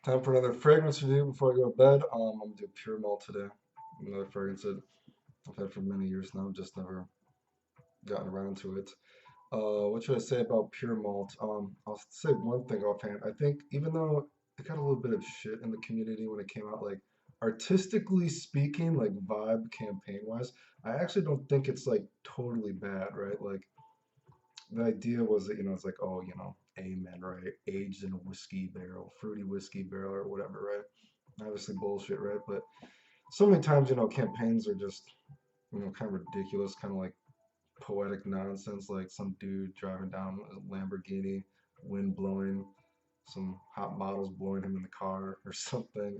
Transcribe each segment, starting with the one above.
Time for another fragrance review before I go to bed. I'm gonna do pure malt today. Another fragrance that I've had for many years now, just never gotten around to it. What should I say about pure malt? I'll say one thing offhand. I think even though it got a little bit of shit in the community when it came out, like artistically speaking, like vibe campaign wise, I actually don't think it's like totally bad, right? Like the idea was that it's like, oh, amen, right? Aged in a whiskey barrel, fruity whiskey barrel or whatever, right? Obviously bullshit, right? But so many times, campaigns are just kind of ridiculous, kind of like poetic nonsense, like some dude driving down a Lamborghini, wind blowing, some hot models blowing him in the car or something.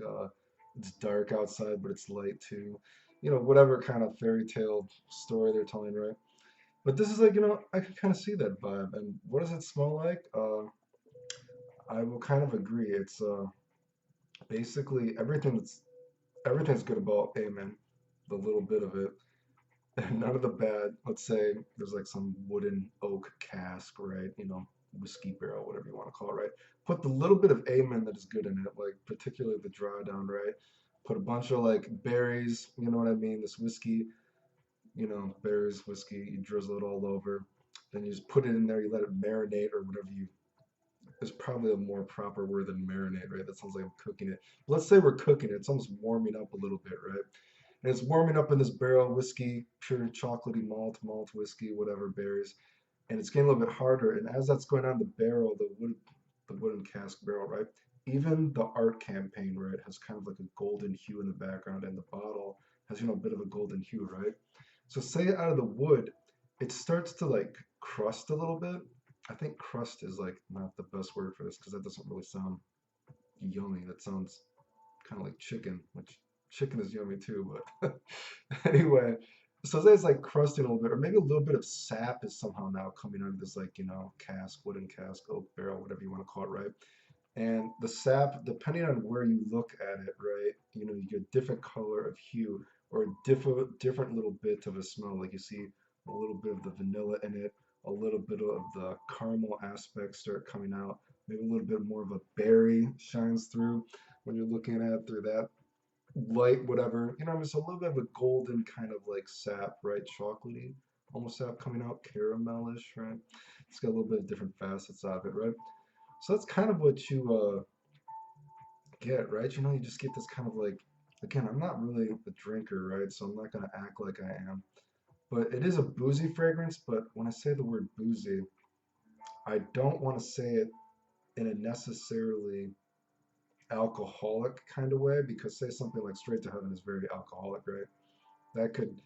It's dark outside, but it's light too. Whatever kind of fairy tale story they're telling, right? But this is like, I can kind of see that vibe. And what does it smell like? I will kind of agree. It's basically everything's good about Amen. The little bit of it, and none of the bad. Let's say there's like some wooden oak cask, right? Whiskey barrel, whatever you want to call it, right? Put the little bit of Amen that is good in it, like particularly the drawdown, right? Put a bunch of like berries, you know what I mean? This whiskey, berries, whiskey, you drizzle it all over. Then you just put it in there, you let it marinate or whatever you is probably a more proper word than marinate, right? That sounds like I'm cooking it. But let's say we're cooking it. It's almost warming up a little bit, right? And it's warming up in this barrel whiskey, pure chocolatey malt whiskey, whatever berries, and it's getting a little bit harder. And as that's going on, the barrel, the wooden cask barrel, right? Even the art campaign, right, has kind of like a golden hue in the background, and the bottle has a bit of a golden hue, right? So say out of the wood, it starts to like crust a little bit. I think crust is like not the best word for this because that doesn't really sound yummy. That sounds kind of like chicken, which chicken is yummy too. But anyway, so it's like crusting a little bit, or maybe a little bit of sap is somehow now coming out of this like cask, wooden cask, oak barrel, whatever you want to call it, right? And the sap, depending on where you look at it, right, you get a different color of hue or a different little bit of a smell. Like you see a little bit of the vanilla in it, a little bit of the caramel aspects start coming out, maybe a little bit more of a berry shines through when you're looking at it through that light, whatever. Just a little bit of a golden kind of like sap, right? Chocolatey, almost sap coming out, caramelish, right? It's got a little bit of different facets of it, right? So that's kind of what you get, right? You just get this kind of like, again, I'm not really a drinker, right? So I'm not gonna act like I am. But it is a boozy fragrance, but when I say the word boozy, I don't want to say it in a necessarily alcoholic kind of way because say something like Straight to Heaven is very alcoholic, right? That could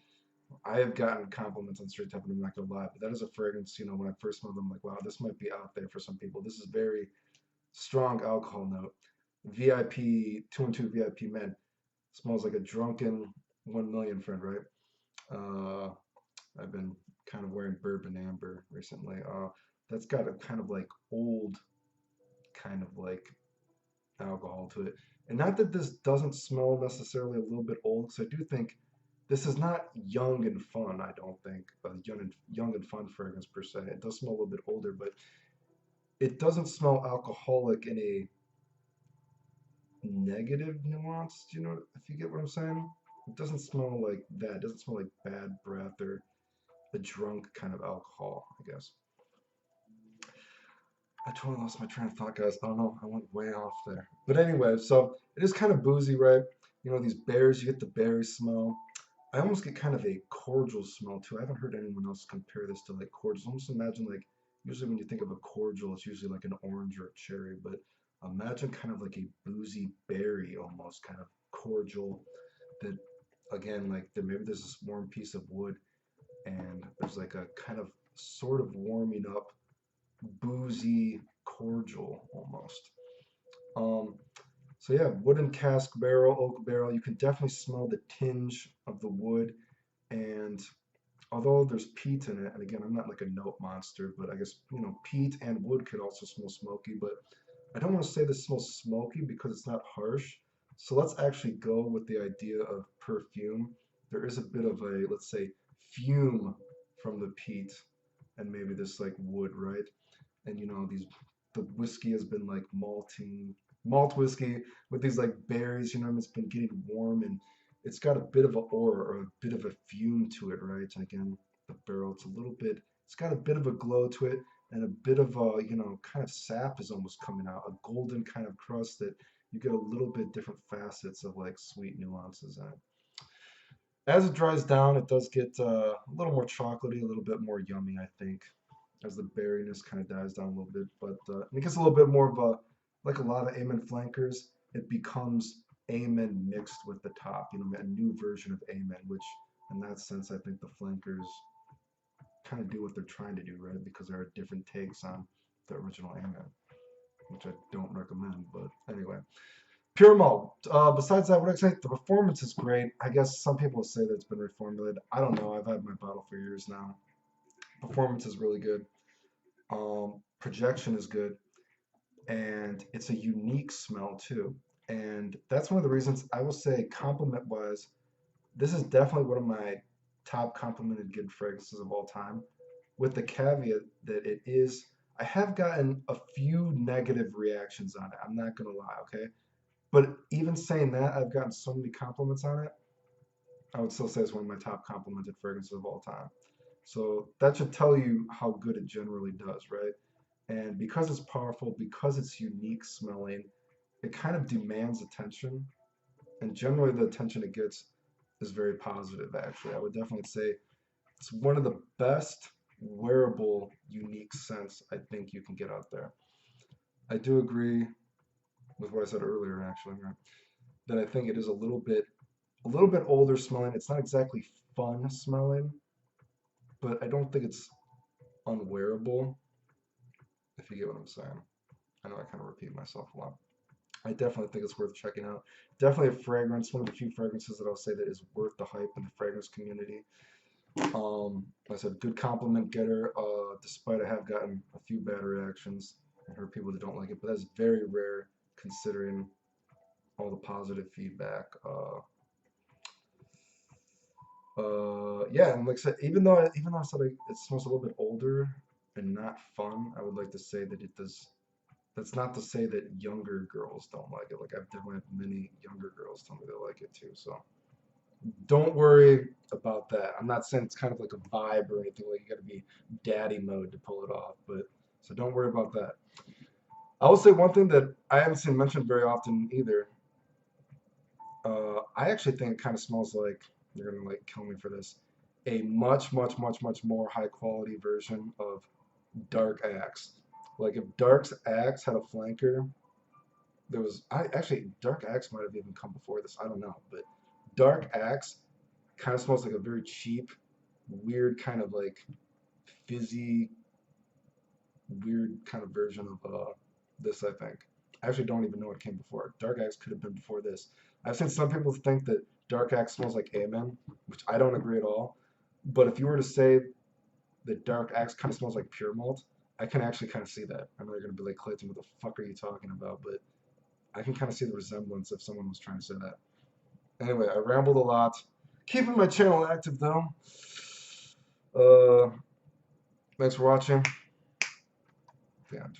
I have gotten compliments on Straight to Heaven, I'm not gonna lie, but that is a fragrance, when I first smelled them, I'm like, wow, this might be out there for some people. This is very strong alcohol note. VIP, 2 and 2 VIP men. Smells like a drunken 1 million friend, right? Uh, I've been kind of wearing bourbon amber recently. That's got a kind of like old, kind of like alcohol to it. And not that this doesn't smell necessarily a little bit old, because I do think this is not young and fun. I don't think a young and fun fragrance per se. It does smell a little bit older, but it doesn't smell alcoholic in a negative nuance. Do you know if you get what I'm saying? It doesn't smell like that. It doesn't smell like bad breath or a drunk kind of alcohol, I guess. I totally lost my train of thought, guys. Oh no, I went way off there. But anyway, so it is kind of boozy, right? These berries, you get the berry smell. I almost get kind of a cordial smell too. I haven't heard anyone else compare this to like cordials. Almost imagine like usually when you think of a cordial, it's usually like an orange or a cherry, but imagine kind of like a boozy berry almost kind of cordial that again like maybe there's this warm piece of wood and there's like a kind of sort of warming up boozy cordial almost. Um, so yeah, wooden cask barrel, oak barrel. You can definitely smell the tinge of the wood, and although there's peat in it, and again, I'm not like a note monster, but I guess peat and wood could also smell smoky. But I don't want to say this smells smoky because it's not harsh. So let's actually go with the idea of perfume. There is a bit of a, let's say, fume from the peat and maybe this like wood, right? And these the whiskey has been like malting, Malt whiskey with these like berries, you know, it's been getting warm and it's got a bit of a aura or a bit of a fume to it, right? And again, the barrel, it's a little bit, it's got a bit of a glow to it and a bit of a, you know, kind of sap is almost coming out, a golden kind of crust that you get a little bit different facets of like sweet nuances in it. As it dries down, it does get a little more chocolatey, a little bit more yummy, I think, as the berryness kind of dies down a little bit. But and it gets a little bit more of a, like a lot of Amen flankers, it becomes Amen mixed with the top, you know, a new version of Amen, which in that sense, I think the flankers kind of do what they're trying to do, right? Because there are different takes on the original Amen, which I don't recommend. But anyway, Pure Malt. Besides that, what I say, the performance is great. I guess some people say that it's been reformulated. I don't know. I've had my bottle for years now. Performance is really good. Projection is good, and it's a unique smell too. And that's one of the reasons I will say, compliment wise, this is definitely one of my top complimented good fragrances of all time. With the caveat that it is, I have gotten a few negative reactions on it. I'm not gonna lie, okay? But even saying that, I've gotten so many compliments on it. I would still say it's one of my top complimented fragrances of all time. So that should tell you how good it generally does, right? And because it's powerful, because it's unique smelling, it kind of demands attention. And generally, the attention it gets is very positive, actually. I would definitely say it's one of the best wearable, unique scents I think you can get out there. I do agree with what I said earlier, actually, right? That I think it is a little bit older smelling. It's not exactly fun smelling, but I don't think it's unwearable, if you get what I'm saying. I know I kind of repeat myself a lot. I definitely think it's worth checking out. Definitely a fragrance, one of the few fragrances that I'll say that is worth the hype in the fragrance community. Like I said, good compliment getter. Despite I have gotten a few bad reactions and heard people that don't like it, but that's very rare considering all the positive feedback. Yeah, and like I said, even though I said it smells a little bit older and not fun, I would like to say that it does. That's not to say that younger girls don't like it. Like I've definitely had many younger girls tell me they like it too. So don't worry about that. I'm not saying it's kind of like a vibe or anything. Like you got to be daddy mode to pull it off. But so don't worry about that. I will say one thing that I haven't seen mentioned very often either. I actually think it kind of smells like you're gonna like kill me for this. A much, much, much, much more high quality version of Dark Axe. Like if Dark Axe had a flanker, there was I actually Dark Axe might have even come before this. I don't know, but Dark Axe kind of smells like a very cheap, weird kind of like fizzy, weird kind of version of this. I think. I actually don't even know what came before. Dark Axe could have been before this. I've seen some people think that Dark Axe smells like Amen, which I don't agree at all. But if you were to say that Dark Axe kind of smells like pure malt, I can actually kind of see that. I know you're gonna be like, Clayton, what the fuck are you talking about? But I can kind of see the resemblance if someone was trying to say that. Anyway, I rambled a lot. Keeping my channel active though. Uh, Thanks for watching. The end.